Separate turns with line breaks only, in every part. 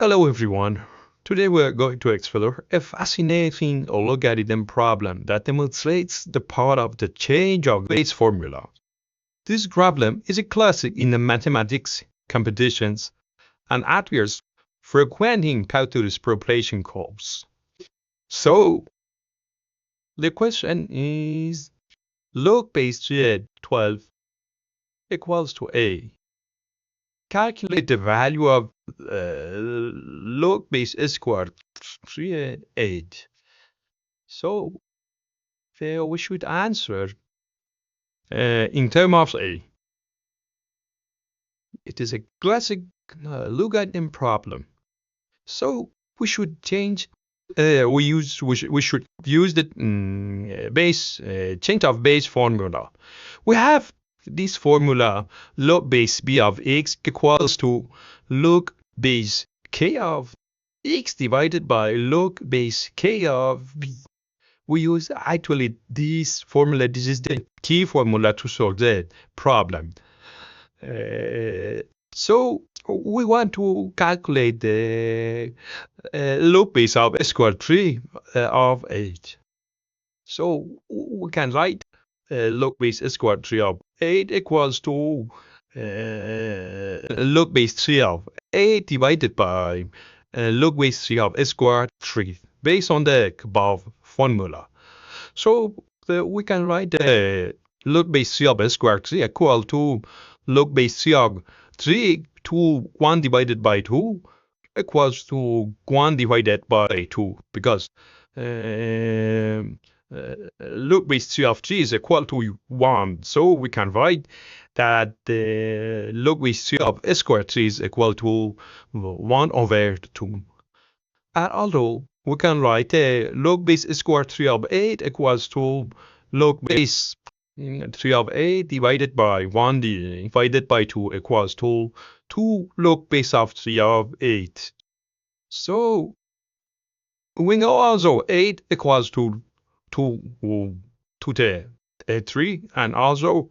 Hello everyone. Today we're going to explore a fascinating logarithm problem that demonstrates the power of the change of base formula. This problem is a classic in the mathematics competitions and appears frequent in calculus preparation course. So the question is log base 12 equals to a. Calculate the value of log base squared 8. So we should answer in terms of a. It is a classic logarithm problem. So we should change. We should use the base change of base formula. We have this formula log base b of x equals to log base k of x divided by log base k of b. We use actually this formula. This is the key formula to solve the problem. So we want to calculate the log base of square 3 of 8. So we can write log base square 3 of 8 equals to log base 3 of 8 divided by log base 3 of square 3 based on the above formula. So we can write the log base 3 of square 3 equal to log base 3 of 3 to 1 divided by 2 equals to 1 divided by 2 because log base 3 of 3 is equal to 1. So we can write that the log base 3 of square 3 is equal to 1 over 2. And although we can write log base square 3 of 8 equals to log base 3 of 8 divided by 1 divided by 2 equals to 2 log base of 3 of 8. So we know also 8 equals to the 3, and also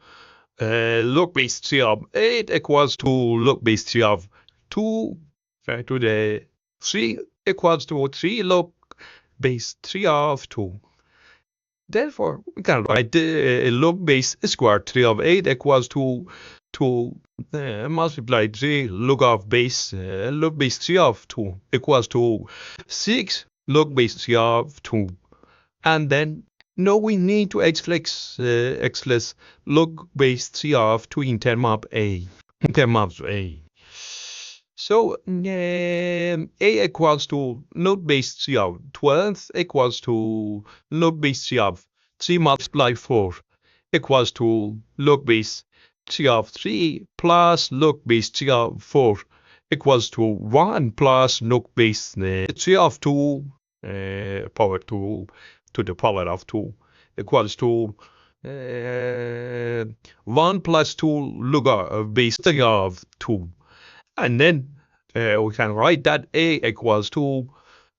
log base 3 of 8 equals to log base 3 of 2 to the 3 equals to 3 log base 3 of 2. Therefore, we can write the log base square 3 of 8 equals to multiply 3 log base 3 of 2 equals to 6 log base 3 of 2. And then now we need to express log base 3 of 2 in terms of a. So a equals to log base 3 of 12 equals to log base 3 of 3 multiplied 4 equals to log base 3 of 3 plus log base 3 of 4 equals to 1 plus log base 3 of 2 power 2 to the power of 2 equals to 1 plus 2 log base 3 of 2. And then we can write that a equals to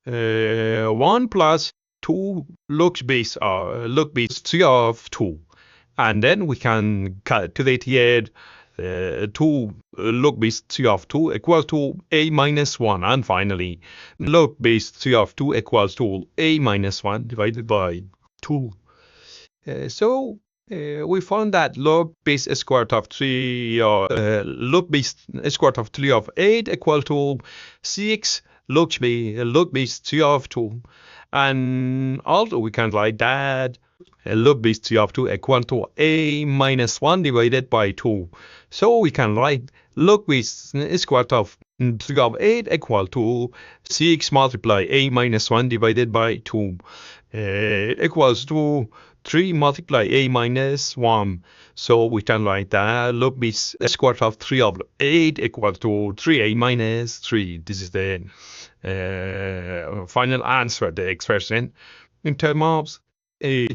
1 plus 2 log base 3 of 2. And then we can calculate here 2 log base 3 of 2 equals to a minus 1. And finally, log base 3 of 2 equals to a minus 1 divided by 2. So we found that log base square root of 3 log base square root of 3 of 8 equal to 6 log base 3 of 2. And also we can write that log base 3 of 2 equal to a minus 1 divided by 2. So we can write log base square root of 3 of 8 equal to 6 multiply a minus 1 divided by 2 equals to 3 multiply a minus 1. So we can write that log base square root of 3 of 8 equal to 3a minus 3. This is the final answer, the expression in terms of a.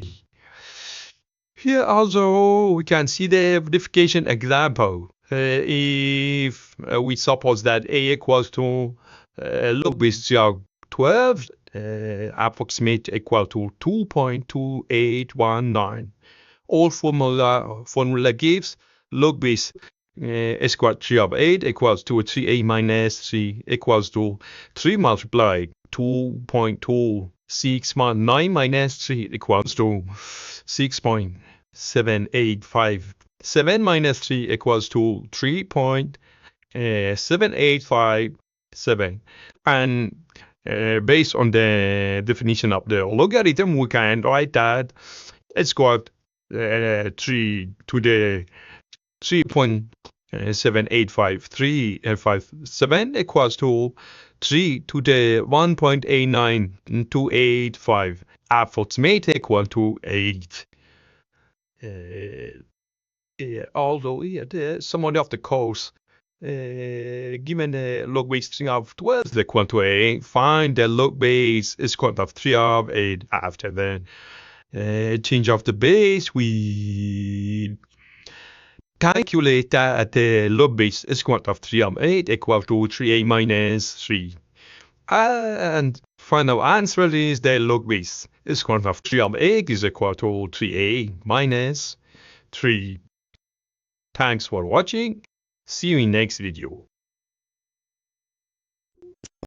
Here also we can see the verification example. If we suppose that a equals to log base 12, approximate equal to 2.2819. All formula gives log base squared 3 of 8 equals to 3a minus 3 equals to 3 multiplied 2.269 minus 3 equals to 6.785. 7 minus 3 equals to 3.7857. And based on the definition of the logarithm, we can write that it's got 3 to the 3.78557 equals to 3 to the 1.89285. Approximate equal to 8. Although someone of the course, given the log base string of 12 is equal to 8, find the log base is equal to 3 of 8. After then, change of the base, we calculate that the log base is equal to 3 of 8 equal to 3a minus 3. And final answer is the log base is equal to 3 of 8 is equal to 3a minus 3. Thanks for watching. See you in next video.